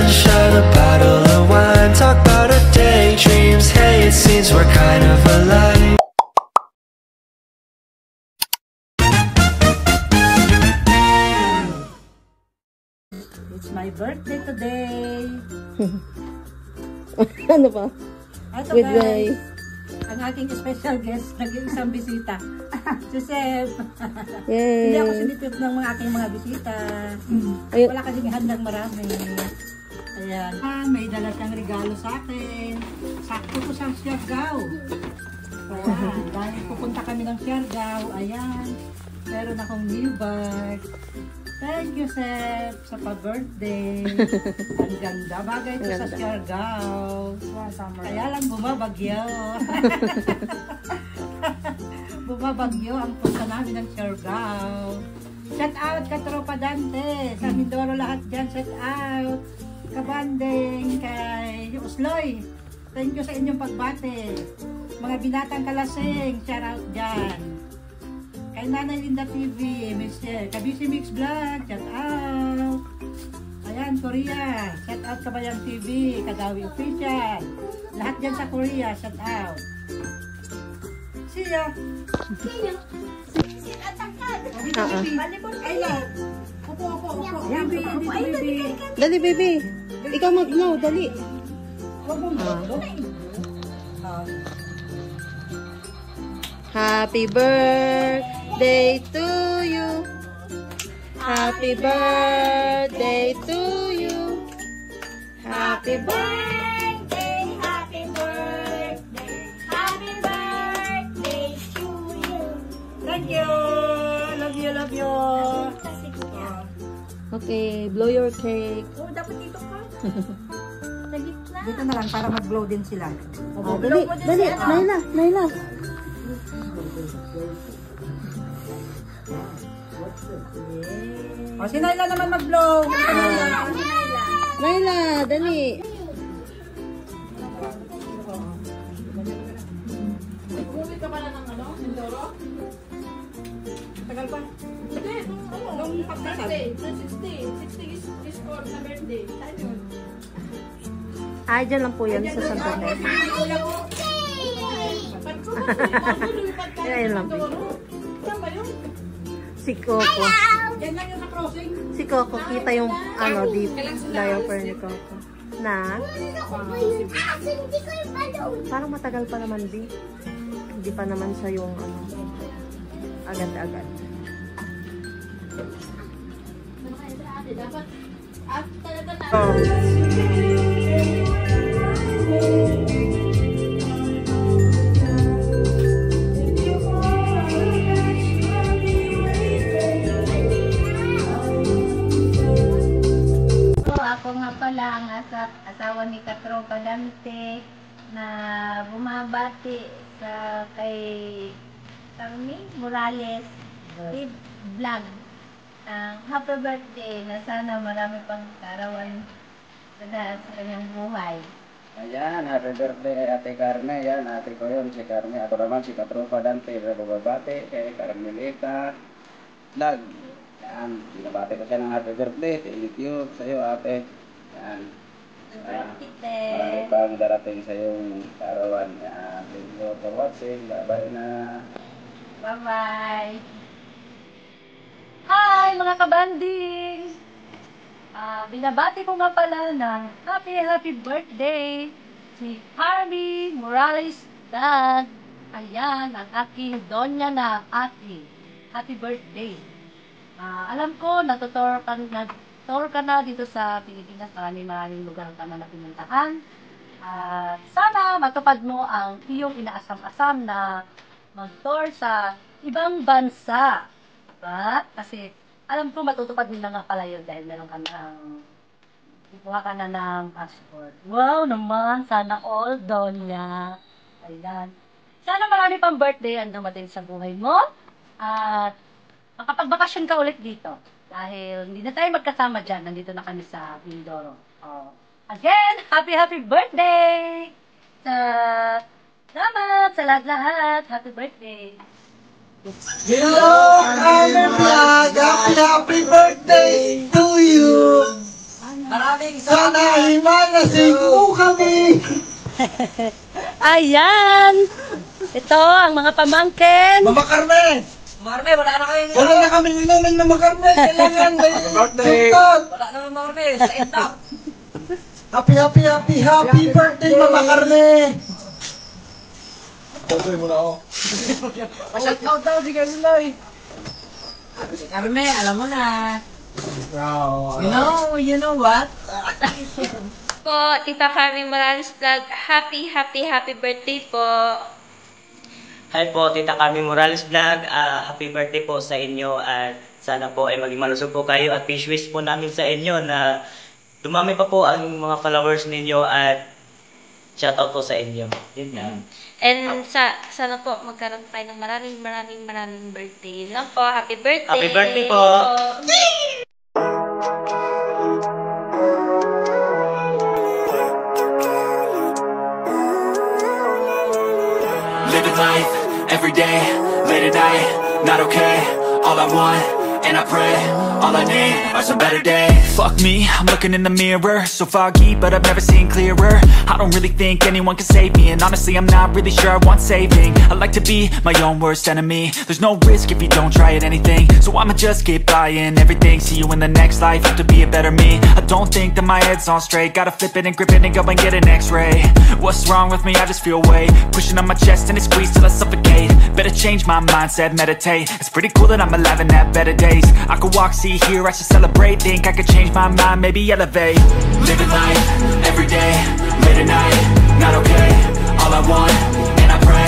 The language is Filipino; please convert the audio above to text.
sunshine, a bottle of wine. Talk about our daydreams. Hey, it seems we're kind of alike. It's my birthday today. Ano ba? Ito With guys, ang aking special guest, nag-iisang bisita. Si Seb. Yay! Hindi ako sinipit ng aking mga bisita. Ayun. Wala kasing handang marami. Ayan. May dala siyang regalo sa akin. Sakto ko sa Siargao. Ayan. Dahil pupunta kami ng Siargao. Ayan. Meron akong new bag. Thank you, Seb, sa pa-birthday. Ang ganda. Bagay ito sa Siargao. Kaya lang bumabagyo. Bumabagyo ang punta namin ng Siargao. Shout out ka Tropa Dante. Sa Mindoro lahat dyan. Shout out. Kabanding kay Usloy. Thank you sa inyong pagbate. Mga binatang kalasing. Shout out dyan. Kay Nanay Linda TV, Mr. Kabisi Mix Vlog, shout out. Ayan, Korea, shout out Kabayang TV, Kadawi Official. Lahat dyan sa Korea, shout out. Siya. Siya. Balibon kayo. Opo. Baby. Dali, baby. Ikaw mag-no, dali. Happy birthday to you. Happy birthday to you. Happy birthday. Happy birthday, happy birthday to you. Thank you. Love you. Okay, blow your cake. Oh, dapat dito ka. Sa gitna. Dito na lang para mag-blow din sila. Oh, dali. Naila. O, si Naila naman mag-blow. Naila, dali. Umuwi ka pala ng Mindoro? Tagal pa. Hindi, nung birthday, na 60 is for na birthday. Saan yun? Ay, dyan lang po yan sa Santa Fe. Yan lang po. Saan ba yun? Si Coco. Yan lang yung na-crossing. Si Coco, kita yung deep diaper ni Coco. Na? Parang matagal pa naman, di. Hindi pa naman siya yung agad-agad. Dapat at talaga na. Ako nga pala ang asawa ni Katropa Dante na bumabati sa kay Carmi Morales vlog. Happy birthday na sana marami pang karawan sa kanyang buhay. Ayan, happy birthday kay Ate Carme. Ayan, ate ko yun, si Carme. Ako naman si Katropa Dante. Bababate kay Carmelita Vlog. Ayan, binabate ko siya ng happy birthday. Thank you sa iyo, ate. Ayan. Marami pang darating sa iyong karawan. Ayan, thank you for watching. Bye-bye na. Bye-bye! Hi mga kabanding! Binabati ko nga pala ng happy birthday si Harvey Morales Vlog. Ayan, ang aking donya na ate. Happy birthday! Alam ko, nag-tour ka na dito sa Pilipinas. Maraming lugar ka na pinuntahan. Sana matupad mo ang iyong inaasam-asam na mag-tour sa ibang bansa. Diba? Kasi alam ko matutupad din na nga pala yun dahil meron ka ng kukuha ka na ng passport. Wow naman! Sana all donya. Ayan. Sana marami pang birthday ang dumating sa buhay mo. At makapagbakasyon ka ulit dito. Dahil hindi na tayo magkasama dyan. Nandito na kami sa Mindoro. Again, happy birthday! Salamat sa lahat-lahat. Happy birthday! Hello, Carmen Vlog! Happy birthday to you! Sana himalasing mo kami! Ayan! Ito, ang mga pamangkin. Mama Carmen! Marme, wala na kayo. Wala na kami inumin Mama Carmen! Kailangan may birthday! Wala na Marme, sa itak. Happy birthday Mama Carmen! Tuloy mo na ako. Shout out daw si Carloy. Carme, alam mo na. You know what? Po, Tita Carmen Morales Vlog, happy birthday po. Hi po, Tita Carmen Morales Vlog. Happy birthday po sa inyo at sana po ay maging malusog po kayo at wish po namin sa inyo na dumami pa po ang mga followers ninyo at shoutout po sa inyo. Yun na. And sana po magkaroon tayo ng maraming birthday. Lang po, happy birthday! Happy birthday po! Living life, everyday, late at night, not okay. All I want, and I pray, all I need are some better days. Fuck me, I'm looking in the mirror, so foggy, but I've never seen clearer. I don't really think anyone can save me, and honestly I'm not really sure I want saving. I like to be my own worst enemy. There's no risk if you don't try at anything, so I'ma just keep buying everything. See you in the next life, have to be a better me. I don't think that my head's on straight, gotta flip it and grip it and go and get an x-ray. What's wrong with me? I just feel weight pushing on my chest and it squeezes till I suffocate. Better change my mindset, meditate. It's pretty cool that I'm alive and have better days. I could walk, see, hear, I should celebrate. Think I could change my mind, maybe elevate. Living life, everyday, late at night, not okay. All I want, and I pray,